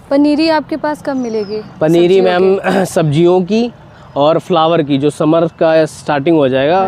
पनीरी आपके पास कब मिलेगी? पनीरी मैम सब्जियों की और फ्लावर की, जो समर का स्टार्टिंग हो जाएगा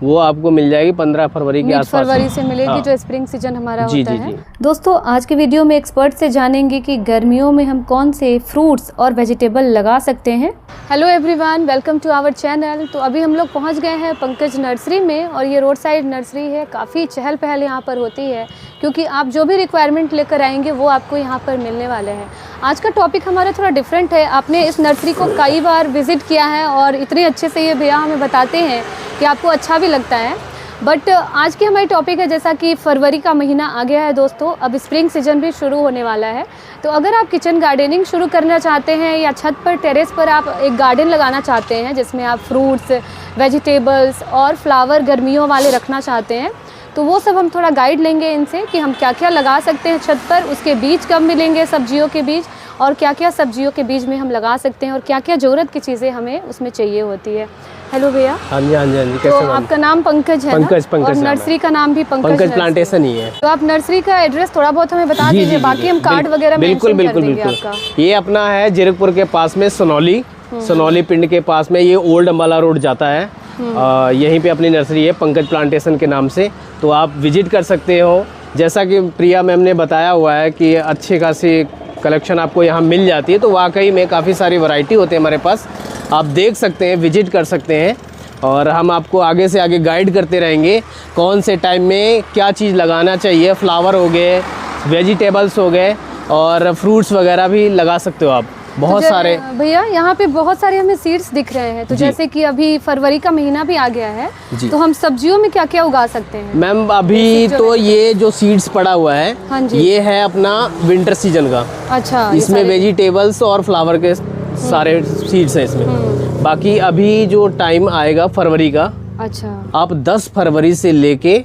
वो आपको मिल जाएगी 15 फरवरी के आसपास। फरवरी से मिलेगी। हाँ। जो स्प्रिंग सीजन हमारा होता है। जी। दोस्तों आज के वीडियो में एक्सपर्ट से जानेंगे कि गर्मियों में हम कौन से फ्रूट्स और वेजिटेबल लगा सकते हैं। Hello everyone, welcome to our channel. तो अभी हम लोग पहुंच गए हैं पंकज नर्सरी में, और ये रोड साइड नर्सरी है। काफ़ी चहल पहल यहाँ पर होती है, क्योंकि आप जो भी रिक्वायरमेंट लेकर आएंगे वो आपको यहाँ पर मिलने वाले हैं। आज का टॉपिक हमारा थोड़ा डिफरेंट है। आपने इस नर्सरी को कई बार विजिट किया है और इतने अच्छे से ये भैया हमें बताते हैं कि आपको अच्छा भी लगता है। बट आज की हमारी टॉपिक है, जैसा कि फरवरी का महीना आ गया है दोस्तों, अब स्प्रिंग सीजन भी शुरू होने वाला है। तो अगर आप किचन गार्डनिंग शुरू करना चाहते हैं या छत पर टेरेस पर आप एक गार्डन लगाना चाहते हैं जिसमें आप फ्रूट्स, वेजिटेबल्स और फ्लावर गर्मियों वाले रखना चाहते हैं, तो वो सब हम थोड़ा गाइड लेंगे इनसे कि हम क्या क्या लगा सकते हैं छत पर, उसके बीज कब मिलेंगे सब्जियों के बीज, और क्या क्या सब्जियों के बीज में हम लगा सकते हैं और क्या क्या ज़रूरत की चीज़ें हमें उसमें चाहिए होती है। हेलो भैया। हाँ जी। कैसे? तो आपका नाम पंकज है ना? और नर्सरी का नाम भी पंकज प्लांटेशन ही है। तो आप नर्सरी का एड्रेस थोड़ा बहुत हमें बता दीजिए, बाकी हम कार्ड वगैरह बिल्कुल। ये अपना है जीरकपुर के पास में सोनौली पिंड के पास में, ये ओल्ड अम्बाला रोड जाता है। यहीं पे अपनी नर्सरी है पंकज प्लांटेशन के नाम से, तो आप विजिट कर सकते हो। जैसा कि प्रिया मैम ने बताया हुआ है कि अच्छी खासी कलेक्शन आपको यहाँ मिल जाती है, तो वाकई में काफ़ी सारी वैरायटी होती है हमारे पास। आप देख सकते हैं, विजिट कर सकते हैं, और हम आपको आगे से आगे गाइड करते रहेंगे कौन से टाइम में क्या चीज़ लगाना चाहिए। फ्लावर हो गए, वेजिटेबल्स हो गए, और फ्रूट्स वगैरह भी लगा सकते हो आप, बहुत सारे। भैया यहाँ पे बहुत सारे हमें सीड्स दिख रहे हैं, तो जैसे कि अभी फरवरी का महीना भी आ गया है, तो हम सब्जियों में क्या क्या उगा सकते हैं? मैम अभी तो ये जो सीड्स पड़ा हुआ है, हाँ जी, ये है अपना विंटर सीजन का। अच्छा। इसमें वेजिटेबल्स और फ्लावर के सारे सीड्स हैं इसमें। बाकी अभी जो टाइम आएगा फरवरी का, अच्छा, आप 10 फरवरी से लेके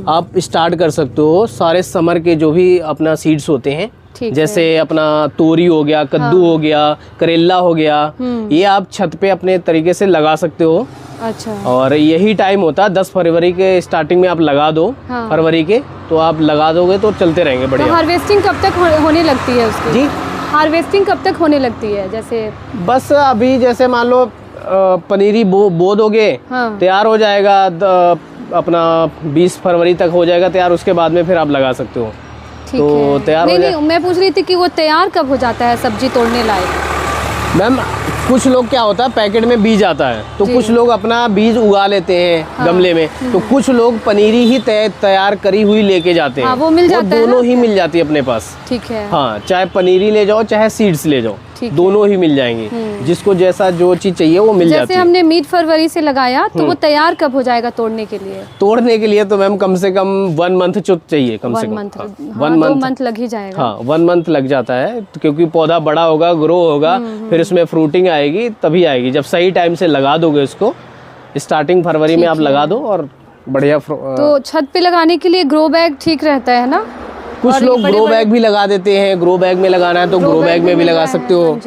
आप स्टार्ट कर सकते हो सारे समर के जो भी अपना सीड्स होते हैं। जैसे अपना तोरी हो गया, कद्दू हो गया, करेला हो गया, ये आप छत पे अपने तरीके से लगा सकते हो। अच्छा। और यही टाइम होता है 10 फरवरी के स्टार्टिंग में आप लगा दो। हाँ। फरवरी के तो आप लगा दोगे तो चलते रहेंगे बढ़िया। तो हार्वेस्टिंग कब तक होने लगती है उसकी? जी, हार्वेस्टिंग कब तक होने लगती है? जैसे बस अभी जैसे मान लो पनीरी बो दोगे, हाँ, तैयार हो जाएगा अपना 20 फरवरी तक हो जाएगा तैयार, उसके बाद में फिर आप लगा सकते हो। तो तैयार हो जाए। मैं पूछ रही थी कि वो तैयार कब हो जाता है सब्जी तोड़ने लायक? मैम कुछ लोग क्या होता है पैकेट में बीज आता है, तो कुछ लोग अपना बीज उगा लेते हैं। हाँ। गमले में, तो कुछ लोग पनीरी ही तैयार करी हुई लेके जाते हैं। हाँ, वो मिल जाता है, दोनों ही मिल जाती है अपने पास। ठीक है। हाँ, चाहे पनीरी ले जाओ चाहे सीड्स ले जाओ, दोनों ही मिल जाएंगे। जिसको जैसा जो चीज चाहिए वो मिल जाती है। जैसे हमने मिड फरवरी से लगाया, तो वो तैयार कब हो जाएगा तोड़ने के लिए? तोड़ने के लिए तो मैम कम से कम 1 मंथ चाहिए, कम से कम 1 मंथ लग ही जाएगा। हाँ, 1 मंथ लग जाता है, क्योंकि पौधा बड़ा होगा, ग्रो होगा, फिर उसमें फ्रूटिंग आएगी, तभी आएगी जब सही टाइम से लगा दोगे उसको। स्टार्टिंग फरवरी में आप लगा दो और बढ़िया। तो छत पे लगाने के लिए ग्रो बैग ठीक रहता है ना? कुछ लोग ग्रो बैग भी लगा देते हैं। ग्रो बैग में लगाना है तो ग्रो बैग में भी लगा सकते हो।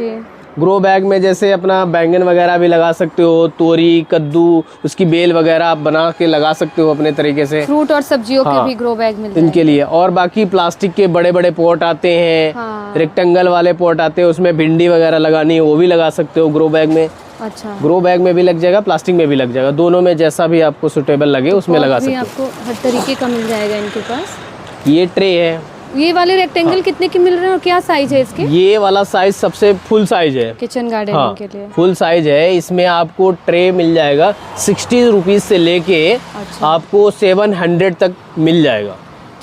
ग्रो बैग में जैसे अपना बैंगन वगैरह भी लगा सकते हो, तोरी, कद्दू, उसकी बेल वगैरह आप बना के लगा सकते हो अपने तरीके से। फ्रूट और सब्जियों के भी ग्रो बैग मिलते हैं इनके लिए। और बाकी प्लास्टिक के बड़े बड़े पॉट आते हैं। हाँ। रेक्टेंगल वाले पॉट आते हैं, उसमें भिंडी वगैरह लगानी है, वो भी लगा सकते हो ग्रो बैग में। अच्छा। ग्रो बैग में भी लग जाएगा, प्लास्टिक में भी लग जाएगा, दोनों में जैसा भी आपको सुटेबल लगे उसमें लगा सकते हो। आपको हर तरीके का मिल जाएगा इनके पास। ये ट्रे है। ये वाले रेक्टेंगल कितने के मिल रहे हैं और क्या साइज है इसके? ये वाला साइज सबसे फुल साइज है किचन गार्डनिंग के लिए। फुल साइज है। इसमें आपको ट्रे मिल जाएगा 60 रुपीज से लेके आपको 700 तक मिल जाएगा।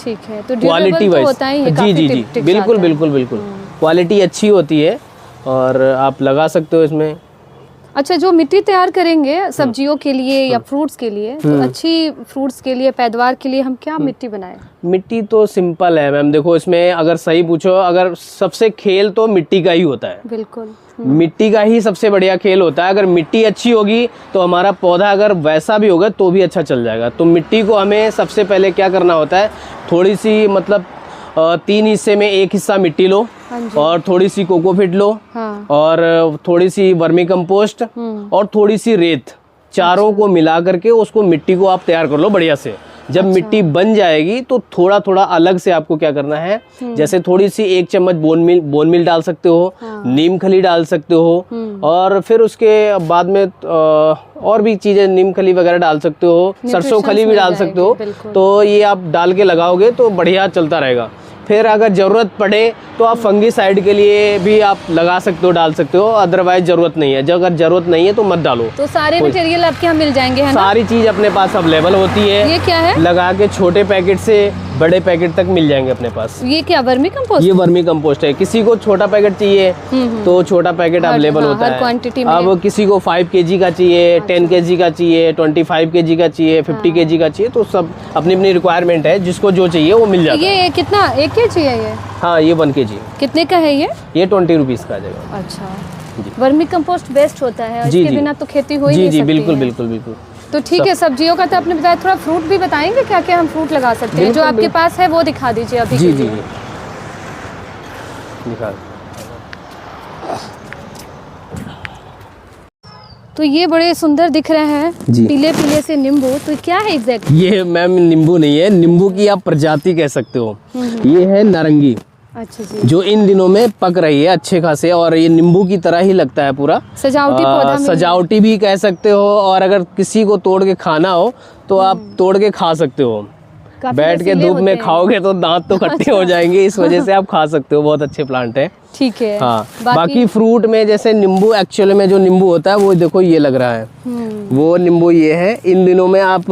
ठीक है। तो क्वालिटी वाइज होता है ये? जी, बिल्कुल। क्वालिटी अच्छी होती है और आप लगा सकते हो इसमें। अच्छा, जो मिट्टी तैयार करेंगे सब्जियों के लिए या फ्रूट्स के लिए, तो अच्छी फ्रूट्स के लिए, पैदावार के लिए हम क्या मिट्टी बनाएं? मिट्टी तो सिंपल है मैम। देखो इसमें अगर सही पूछो, अगर सबसे खेल तो मिट्टी का ही होता है। बिल्कुल। मिट्टी का ही सबसे बढ़िया खेल होता है। अगर मिट्टी अच्छी होगी तो हमारा पौधा अगर वैसा भी होगा तो भी अच्छा चल जाएगा। तो मिट्टी को हमें सबसे पहले क्या करना होता है, थोड़ी सी मतलब 3 हिस्से में 1 हिस्सा मिट्टी लो, और थोड़ी सी कोकोपीट लो, हाँ, और थोड़ी सी वर्मी कंपोस्ट और थोड़ी सी रेत, चारों को मिला करके उसको मिट्टी को आप तैयार कर लो बढ़िया से। जब मिट्टी बन जाएगी तो थोड़ा थोड़ा अलग से आपको क्या करना है, जैसे थोड़ी सी 1 चम्मच बोन मिल डाल सकते हो, नीम खली डाल सकते हो, और फिर उसके बाद में और भी चीजें, नीम खली वगैरह डाल सकते हो, सरसों खली भी डाल सकते हो। तो ये आप डाल के लगाओगे तो बढ़िया चलता रहेगा। फिर अगर ज़रूरत पड़े तो आप फंगीसाइड के लिए भी आप लगा सकते हो, डाल सकते हो, अदरवाइज ज़रूरत नहीं है। जब अगर ज़रूरत नहीं है तो मत डालो। तो सारे मटेरियल आपके यहाँ मिल जाएंगे, है ना? सारी चीज़ अपने पास अवेलेबल होती है। ये क्या है? लगा के छोटे पैकेट से बड़े पैकेट तक मिल जाएंगे अपने पास। ये क्या वर्मी कंपोस्ट? ये वर्मी कंपोस्ट है। किसी को छोटा पैकेट चाहिए तो छोटा पैकेट अवेलेबल होता है। क्वांटिटी में। अब किसी को 5 kg का चाहिए, 10 kg का चाहिए, 25 kg का चाहिए, 50 kg का चाहिए, तो सब अपनी अपनी रिक्वायरमेंट है, जिसको जो चाहिए वो मिल जाता है। ये कितना, 1 kg है ये? हाँ, ये 1 kg। कितने का है ये? ये 20 रुपीज़ का आ जाएगा। अच्छा, वर्मी कंपोस्ट बेस्ट होता है, जी, इसके जी। बिना तो खेती हो ही नहीं सकती बिल्कुल है। बिल्कुल बिल्कुल। तो ठीक है, सब्जियों का तो आपने बताया, थोड़ा फ्रूट भी बताएंगे, क्या क्या हम फ्रूट लगा सकते हैं? जो बिल्कुल, आपके पास है वो दिखा दीजिए अभी जी के जी लिए। जी, दिखा। तो ये बड़े सुंदर दिख रहे हैं, जी। पीले पीले से नींबू, तो क्या है एग्जैक्ट? ये मैम नींबू नहीं है, नींबू की आप प्रजाति कह सकते हो। ये है नारंगी, अच्छा जी। जो इन दिनों में पक रही है अच्छे खासे, और ये नींबू की तरह ही लगता है पूरा। सजावटी पौधा में सजावटी भी कह सकते हो, और अगर किसी को तोड़ के खाना हो तो आप तोड़ के खा सकते हो। काफी बैठ के रसीले धूप में होते हैं। खाओगे तो दांत तो खट्टे हो जाएंगे, इस वजह से आप खा सकते हो। बहुत अच्छे प्लांट है। ठीक है। हाँ, बाकी फ्रूट में जैसे नींबू, एक्चुअल में जो नींबू होता है वो देखो ये लग रहा है, वो नींबू ये है। इन दिनों में आप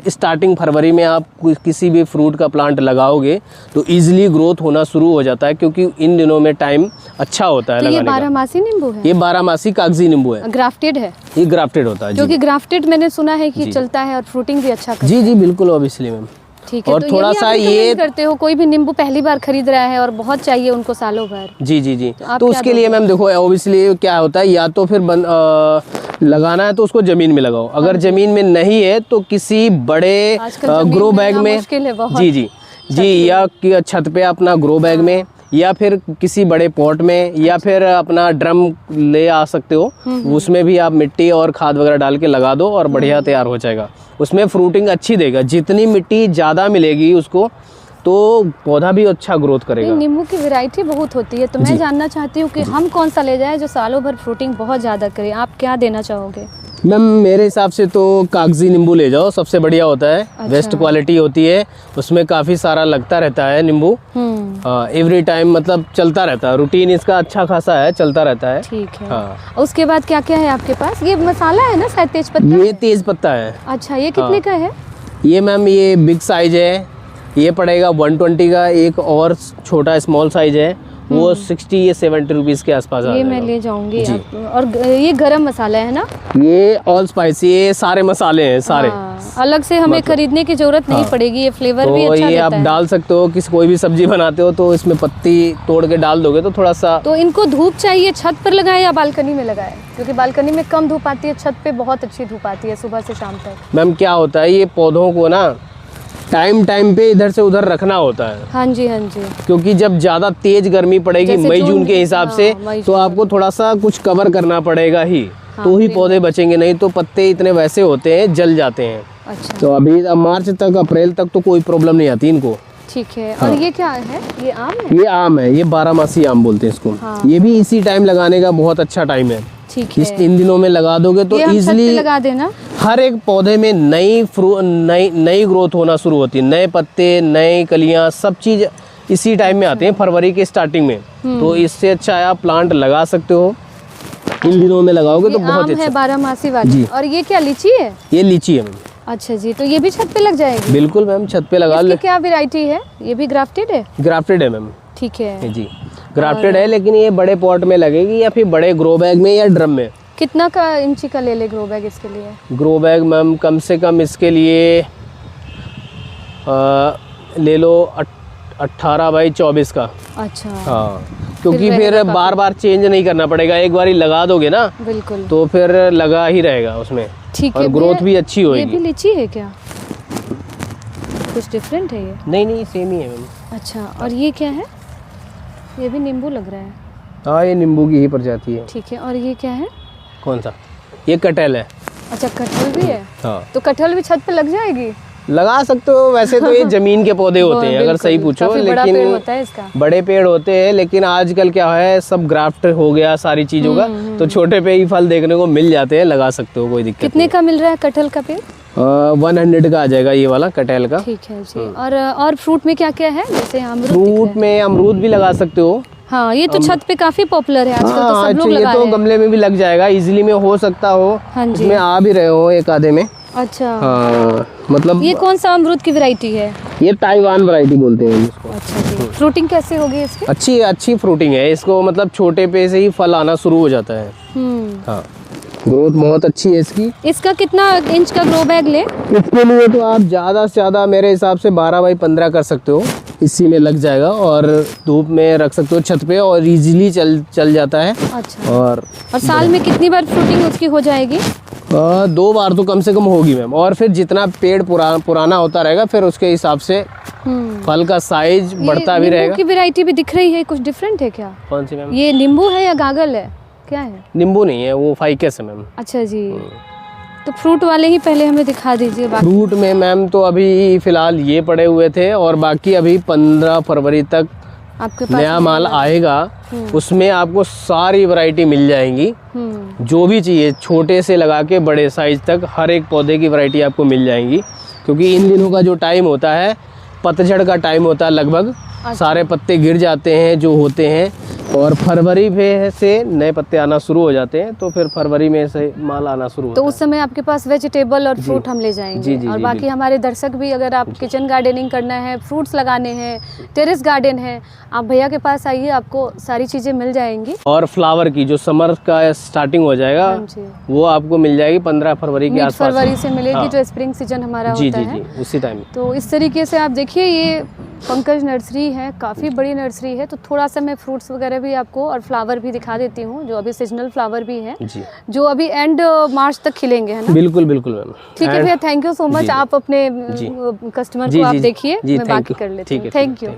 स्टार्टिंग फरवरी में आप किसी भी फ्रूट का प्लांट लगाओगे तो इजीली ग्रोथ होना शुरू हो जाता है, क्योंकि इन दिनों में टाइम अच्छा होता है तो ये लगाने का। 12 नींबू है? ये 12 कागजी नींबू है, ग्राफ्टेड है? ये ग्राफ्टेड होता है। क्योंकि ग्राफ्टेड मैंने सुना है कि जी। चलता है और फ्रूटिंग भी अच्छा करता है। जी जी बिल्कुल, ऑब्वियसली मैम। ठीक है। और तो थोड़ा सा ये करते हो, कोई भी नींबू पहली बार खरीद रहा है और बहुत चाहिए उनको सालों भर। जी जी जी, आप तो क्या उसके लिए मैम देखो, ऑब्वियसली क्या होता है, या तो फिर लगाना है तो उसको जमीन में लगाओ। अगर जमीन में नहीं है तो किसी बड़े ग्रो बैग में, मुश्किल है बहुत। जी जी जी, या छत पे अपना ग्रो बैग में, या फिर किसी बड़े पॉट में, या फिर अपना ड्रम ले आ सकते हो, उसमें भी आप मिट्टी और खाद वगैरह डाल के लगा दो और बढ़िया तैयार हो जाएगा। उसमें फ्रूटिंग अच्छी देगा, जितनी मिट्टी ज़्यादा मिलेगी उसको तो पौधा भी अच्छा ग्रोथ करेगा। नींबू की वैरायटी बहुत होती है, तो मैं जानना चाहती हूँ कि हम कौन सा ले जाएं जो सालों भर फ्रूटिंग बहुत ज़्यादा करे। आप क्या देना चाहोगे? मैम मेरे हिसाब से तो कागजी नींबू ले जाओ, सबसे बढ़िया होता है। अच्छा। बेस्ट क्वालिटी होती है, उसमें काफ़ी सारा लगता रहता है नींबू। एवरी टाइम मतलब चलता रहता है, रूटीन इसका अच्छा खासा है, चलता रहता है। ठीक है। हाँ। उसके बाद क्या क्या है आपके पास? ये मसाला है ना शायद, तेज पत्ता? ये तेज पत्ता है। अच्छा, ये कितने का है? ये मैम ये बिग साइज है, ये पड़ेगा 120 का। एक और छोटा स्मॉल साइज है, वो 60 या 70 रुपीज़ के आसपास आ ये मैं जाएगा। ले जाऊंगी। और ये गरम मसाला है ना? ये ऑल स्पाइसी, ये सारे मसाले हैं सारे। अलग से हमें खरीदने की जरूरत नहीं पड़ेगी, ये फ्लेवर भी तो अच्छा ये देता आप है। डाल सकते हो, किसी कोई भी सब्जी बनाते हो तो इसमें पत्ती तोड़ के डाल दोगे तो थोड़ा सा। तो इनको धूप चाहिए, छत पर लगाए या बालकनी में लगाए? क्योंकि बालकनी में कम धूप आती है, छत पे बहुत अच्छी धूप आती है सुबह से शाम तक। मैम क्या होता है, ये पौधों को ना टाइम पे इधर से उधर रखना होता है, हाँ जी हाँ जी। क्योंकि जब ज़्यादा तेज गर्मी पड़ेगी जैसे मई जून के हिसाब से, मई तो आपको थोड़ा सा कुछ कवर करना पड़ेगा ही, तो ही पौधे बचेंगे, नहीं तो पत्ते इतने वैसे होते हैं, जल जाते हैं। अच्छा, तो अभी मार्च तक, अप्रैल तक तो कोई प्रॉब्लम नहीं आती इनको। ठीक है। और ये क्या है? ये आम है? ये आम है, ये 12 आम बोलते हैं इसको। ये भी इसी टाइम लगाने का बहुत अच्छा टाइम है। ठीक इस है। इन दिनों में लगा दोगे तो ये हम छत पे इजीली लगा देना। हर एक पौधे में नई ग्रोथ होना शुरू होती है, नए पत्ते, नए कलियां, सब चीज इसी टाइम में आते हैं, फरवरी के स्टार्टिंग में। तो इससे अच्छा है आप प्लांट लगा सकते हो, इन दिनों में लगाओगे तो बहुत आम है अच्छा। 12 वाली। जी। और ये क्या, लीची है? ये लीची है मैम। अच्छा जी, तो ये भी छत पे लग जाएगी? बिल्कुल मैम, छत पे लगा इसकी ले। क्या वैरायटी है? ये भी ग्राफ्टेड है? ग्राफ्टेड है मैम। ठीक है। जी, ग्राफ्टेड है, लेकिन ये बड़े पॉट में लगेगी या फिर बड़े ग्रो बैग में या ड्रम में। कितना का इंची का ले ग्रो बैग इसके लिए? ग्रो बैग मैम कम से कम इसके लिए ले लो 18 बाई 24 का। अच्छा। हाँ, क्योंकि फिर बार बार चेंज नहीं करना पड़ेगा, एक बार ही लगा दोगे ना बिल्कुल, तो फिर लगा ही रहेगा उसमें। ठीक है। और ग्रोथ भी अच्छी ये होगी। भी लीची है क्या? कुछ डिफरेंट है ये? नहीं सेम ही है मैम। अच्छा, और ये क्या है? ये भी नींबू लग रहा है। हाँ, ये नींबू की ही प्रजाति है। ठीक है। और ये क्या है? कौन सा? ये कटहल है। अच्छा, कटहल भी है। हाँ, तो कटहल भी छत पे लग जाएगी? लगा सकते हो। वैसे तो ये जमीन के पौधे होते हैं अगर सही पूछो, काफी बड़ा लेकिन पेड़ होता है इसका। बड़े पेड़ होते हैं, लेकिन आजकल क्या है सब ग्राफ्ट हो गया सारी चीजों का, तो छोटे पे ही फल देखने को मिल जाते हैं, लगा सकते हो, कोई दिक्कत कितने का मिल रहा है कटहल का पेड़? 100 का आ जाएगा ये वाला कटहल का। ठीक है जी। और फ्रूट में क्या क्या है? जैसे अमरूद। फ्रूट में अमरूद भी लगा सकते हो। हाँ, ये तो छत पे काफी पॉपुलर है आजकल, तो हाँ, सब लोग ये लगा तो रहे हैं। गमले में भी लग जाएगा इजीली में, हो सकता हो हाँ जी। इसमें आ भी रहे हो एक आधे में। अच्छा। हाँ, मतलब ये कौन सा अमरूद की वैरायटी है? ये ताइवान वैरायटी बोलते हैं इसको। अच्छा जी। फ्रूटिंग कैसे होगी इसकी? अच्छी फ्रूटिंग है इसको, मतलब छोटे पे से ही फल आना शुरू हो जाता है। हाँ, ग्रोथ बहुत अच्छी है इसकी। इसका कितना इंच का ग्रो बैग ले? इसके लिए तो आप ज़्यादा से ज़्यादा मेरे हिसाब से 12 बाई 15 कर सकते हो, इसी में लग जाएगा, और धूप में रख सकते हो छत पे, और इजीली चल जाता है। अच्छा। और साल में कितनी बार फ्रूटिंग उसकी हो जाएगी? 2 बार तो कम से कम होगी मैम, और फिर जितना पेड़ पुराना होता रहेगा फिर उसके हिसाब से फल का साइज बढ़ता भी रहेगा। नींबू की वैरायटी भी दिख रही है, कुछ डिफरेंट है क्या? कौन सी मैम? ये नींबू है या गागल है, क्या है? नींबू नहीं है, वो फाइकस है मैम। अच्छा जी। तो फ्रूट वाले ही पहले हमें दिखा दीजिए। फ्रूट में मैम तो अभी फिलहाल ये पड़े हुए थे, और बाकी अभी 15 फरवरी तक आपके पास नया माल आएगा, उसमें आपको सारी वैरायटी मिल जाएंगी। जो भी चाहिए, छोटे से लगा के बड़े साइज तक हर एक पौधे की वैरायटी आपको मिल जाएंगी, क्योंकि इन दिनों का जो टाइम होता है पतझड़ का टाइम होता है लगभग। सारे पत्ते गिर जाते हैं जो होते हैं, और फरवरी में से नए पत्ते आना शुरू हो जाते हैं, तो फिर फरवरी में से माल आना शुरू होता है। तो उस समय आपके पास वेजिटेबल और फ्रूट हम ले जाएंगे। और बाकी हमारे दर्शक भी, अगर आप किचन गार्डनिंग करना है, फ्रूट्स लगाने हैं, टेरेस गार्डन है, आप भैया के पास आइए, आपको सारी चीज़ें मिल जाएंगी। और फ्लावर की जो समर का स्टार्टिंग हो जाएगा वो आपको मिल जाएगी 15 फरवरी के आसपास। फरवरी से मिलेगी, जो स्प्रिंग सीजन हमारा होता है। उसी टाइम। तो इस तरीके से आप देखिए, ये पंकज नर्सरी है, काफ़ी बड़ी नर्सरी है। तो थोड़ा सा मैं फ्रूट्स वगैरह भी आपको और फ्लावर भी दिखा देती हूँ, जो अभी सीजनल फ्लावर भी है जी, जो अभी एंड मार्च तक खिलेंगे, है ना? बिल्कुल मैम। ठीक है भैया, थैंक यू सो मच। आप अपने कस्टमर को आप देखिए, मैं बाकी कर लेती हूँ। Thank you.